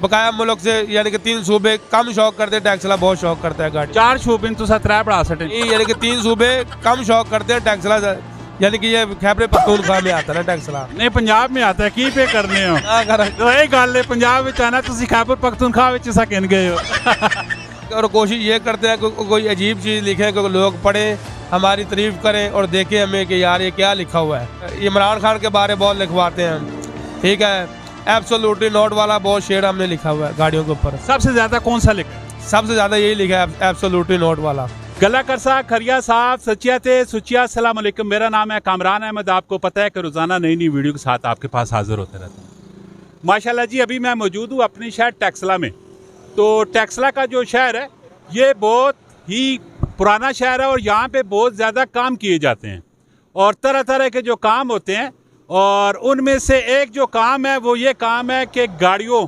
बकाया मुल्क से, यानी कि 3 सूबे कम शौक करते हैं, टैक्सला बहुत शौक करता है गाड़ी। 4 शोबे तुसा 3 बढ़ा सकते यानी कि 3 सूबे कम शौक करते हैं टैक्सला, यानी कि ये खैबर पख्तूनख्वा में आता है टैक्सला। नहीं पंजाब में आता है की पे करने हो ना कर तो ये गल है पंजाब में आना तुसी खैबर पख्तूनख्वा विच सा कहन गए हो और कोशिश ये करते हैं कि कोई अजीब चीज़ लिखें कि लोग पढ़ें, हमारी तारीफ करें और देखें हमें कि यार ये क्या लिखा हुआ है। इमरान खान के बारे बहुत लिखवाते हैं, ठीक है। एब्सोल्युटली नॉट वाला बहुत शेर हमने लिखा हुआ है गाड़ियों के ऊपर। सबसे ज्यादा कौन सा लिखा है? सबसे ज़्यादा यही लिखा है, एब्सोल्युटली नॉट वाला। गला करसा खरिया साहब सचिया थे सुचिया अस्सलाम वालेकुम। मेरा नाम है कामरान अहमद। आपको पता है कि रोज़ाना नई नई वीडियो के साथ आपके पास हाजिर होते रहते हैं। माशाल्लाह जी अभी मैं मौजूद हूँ अपने शहर टैक्सला में। तो टैक्सला का जो शहर है ये बहुत ही पुराना शहर है और यहाँ पे बहुत ज़्यादा काम किए जाते हैं और तरह तरह के जो काम होते हैं, और उनमें से एक जो काम है वो ये काम है कि गाड़ियों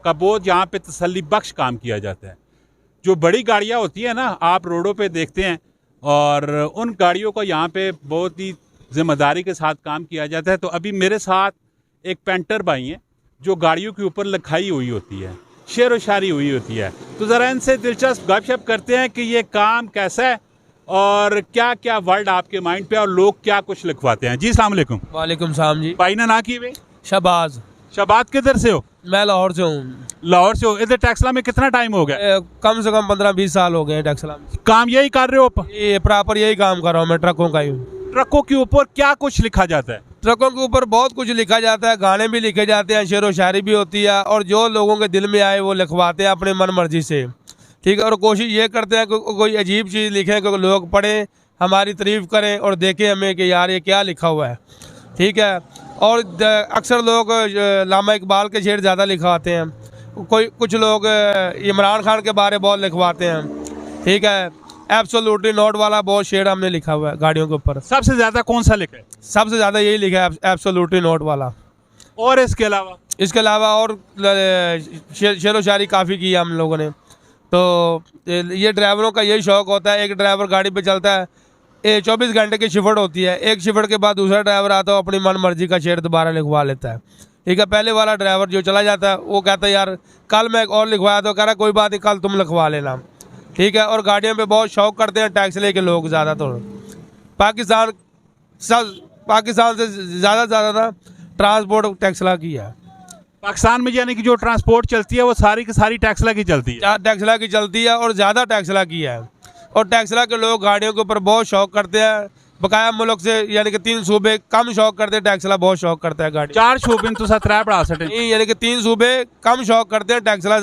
का बहुत यहाँ पे तसल्ली बख्श काम किया जाता है। जो बड़ी गाड़ियाँ होती हैं ना, आप रोडों पे देखते हैं, और उन गाड़ियों को यहाँ पे बहुत ही ज़िम्मेदारी के साथ काम किया जाता है। तो अभी मेरे साथ एक पेंटर भाई हैं जो गाड़ियों के ऊपर लिखाई हुई होती है, शेर व शायरी हुई होती है। तो ज़रा इनसे दिलचस्प गपशप करते हैं कि ये काम कैसा है और क्या क्या वर्ड आपके माइंड पे और लोग क्या कुछ लिखवाते हैं। जी अस्सलाम वालेकुम। वालेकुम सलाम जी। भाई ना की वे शहबाज। शहबाज किधर से हो? मैं लाहौर से हूँ। लाहौर से हो। इधर टैक्सला में कितना टाइम हो गया? कम से कम 15-20 साल हो गए हैं टैक्सला में। काम यही कर रहे हो? ये प्रॉपर यही काम कर रहा हूँ मैं, ट्रकों का ही। ट्रकों के ऊपर क्या कुछ लिखा जाता है? ट्रकों के ऊपर बहुत कुछ लिखा जाता है, गाने भी लिखे जाते हैं, शेर व शायरी भी होती है, और जो लोगों के दिल में आए वो लिखवाते हैं अपने मन मर्जी से, ठीक है। और कोशिश ये करते हैं कि कोई अजीब चीज़ लिखें कि लोग पढ़ें, हमारी तारीफ करें और देखें हमें कि यार ये क्या लिखा हुआ है, ठीक है। और अक्सर लोग लामा इकबाल के शेर ज़्यादा लिखवाते हैं, कुछ लोग इमरान खान के बारे बहुत लिखवाते हैं, ठीक है। एब्सोल्युटली नॉट वाला बहुत शेर हमने लिखा हुआ है गाड़ियों के ऊपर। सबसे ज़्यादा कौन सा लिखा है? सबसे ज़्यादा यही लिखा है, एब्सोल्युटली नॉट वाला। और इसके अलावा और शेर व शायरी काफ़ी की है हम लोगों ने। तो ये ड्राइवरों का यही शौक़ होता है, एक ड्राइवर गाड़ी पे चलता है, 24 घंटे की शिफ्ट होती है, एक शिफ्ट के बाद दूसरा ड्राइवर आता है, अपनी मन मर्जी का शेर दोबारा लिखवा लेता है, ठीक है। पहले वाला ड्राइवर जो चला जाता है वो कहता है यार कल मैं एक और लिखवाया, तो कह रहा कोई बात नहीं कल तुम लिखवा लेना, ठीक है। और गाड़ियों पे बहुत शौक़ करते हैं टैक्सले के लोग ज़्यादातर। पाकिस्तान से ज़्यादा ना ट्रांसपोर्ट टैक्सला की है। पाकिस्तान में यानी कि जो ट्रांसपोर्ट चलती है वो सारी की सारी टैक्सला की चलती है? टैक्सला की चलती है और ज़्यादा टैक्सला की है। और टैक्सला के लोग गाड़ियों के ऊपर बहुत शौक करते हैं, बकाया मुल्क से, यानी कि 3 सूबे कम शौक करते हैं, टैक्सला बहुत शौक करता है गाड़ी। 4 शोबे तुसा 3 बढ़ा सकते नहीं, यानी कि 3 सूबे कम शौक करते हैं टैक्सला,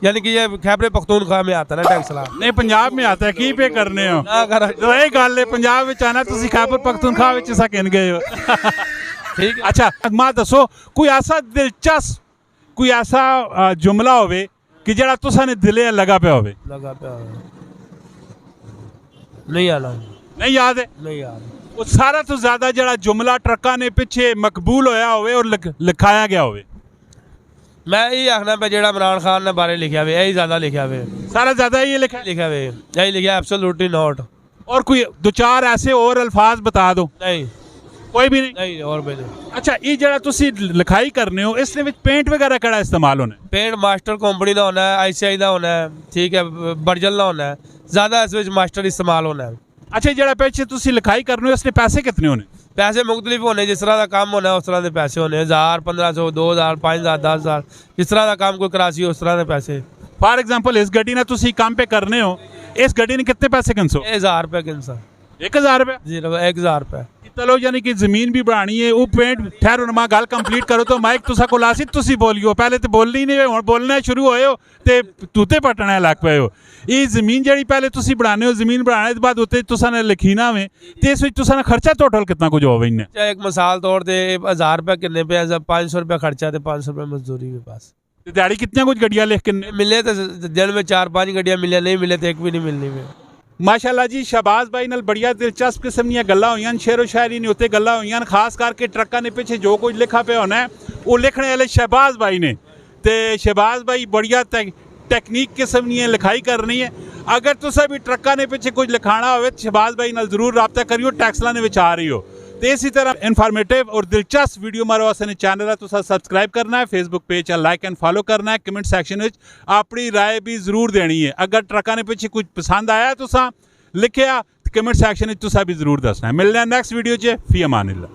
यानी कि ये खैबर पख्तूनख्वा में आता है टैक्सला। नहीं पंजाब में आता है की पे करने हो ना कर तो ये गल है पंजाब में आना तुसी खैबर पख्तूनख्वा विच सा कहन गए हो ठीक है। अच्छा मां दसो कोई ऐसा दिलचस्प कोई ऐसा जुमला होवे कि जरा तुसा ने दिले लगा पे होवे? लगा पे नहीं आना, नहीं याद है? नहीं याद। वो सारा तो ज्यादा जरा जुमला ट्रका ने पिछे मकबूल होया होवे और लिखाया गया होवे? मैं यही आखना पे जेड़ा इमरान खान ने बारे लिखा हुआ यही ज़्यादा लिखा हुआ, सारा ज्यादा ये लिखा हुआ यही लिखा, एब्सोल्युटली नॉट। और कोई 2-4 ऐसे और अल्फाज बता दो। नहीं, कोई भी नहीं? नहीं और भी नहीं। अच्छा ये जरा तुसी लिखाई करने हो इसने विच पेंट वगैरह कड़ा इस्तेमाल होना है? पेंट मास्टर कंपनी का होना है, ICI का होना है, ठीक है, बर्जल का होना है, ज़्यादा इस विच मास्टर इस्तेमाल होना है। अच्छा जरा पिछे तुसी लिखाई करने हो इसने पैसे कितने होने? पैसे मुख्तलिफ होने, जिस तरह का काम होना है उस तरह के पैसे होने, 1000, 1500, 2000, 5000, 10,000, जिस तरह का काम कोई करासी हो उस तरह के पैसे। फॉर एग्जाम्पल इस गड्डी ने तुसी काम पे करने हो, इस गड्डी ने कितने पैसे किनसो? 1000 रुपये किनसा। 1000 रुपये? जी 1000 रुपये। चलो यानी कि जमीन भी बढ़ानी है, वो पेंट ठहरो नमा गल कंप्लीट करो तो माइक तुसा को लासी तुसी बोलियो, पहले तो बोलनी नहीं हुण बोलना शुरू होए हो ते तूते पटना लग पे हो। ये जमीन जड़ी पहले तुसी बढ़ाने हो, जमीन बढ़ाने के बाद उत्ते तुसा ने लिखीना में ते इस विच तुसा ने खर्चा टोटल कितना कुछ होवे इन्ने? एक मिसाल तौर पे 1000 रुपये किन्ने पे, 500 रुपये खर्चा ते 500 रुपये मजदूरी के पास। दिहाड़ी कितनी कुछ गड्डियां लिख के मिले तो दिन में 4-5 गड्डियां मिले, नहीं मिले तो एक भी नहीं मिलनी में। माशाल्लाह जी शहबाज भाई नाल बढ़िया दिलचस्प किस्म दी गल्लां होईयां, शेरो शायरी ने उत्ते गल्लां होईयां, खास करके ट्रक्कां ने पिछे जो कुछ लिखा पे होना है वो लिखने वाले शहबाज भाई ने। ते शहबाज भाई बढ़िया टेक्निक किस्म दी लिखाई करनी है। अगर तुसा भी ट्रक्कां ने पिछे कुछ लिखाना हो शहबाज भाई नाल जरूर राबता करियो, टैक्सला ने विच आ रही हो तो इसी तरह इन्फॉर्मेटिव और दिलचस्प वीडियो हमारे वास्ते चैनल है तुसा सब्सक्राइब करना है, Facebook page like and follow करना है, कमेंट सैक्शन में अपनी राय भी जरूर देनी है। अगर ट्रकों ने पिछे कुछ पसंद आया तुसा लिखिया कमेंट सैक्शन में तुसा भी जरूर दसना है। मिलने नेक्स्ट वीडियो च, फी अमानिल्लाह।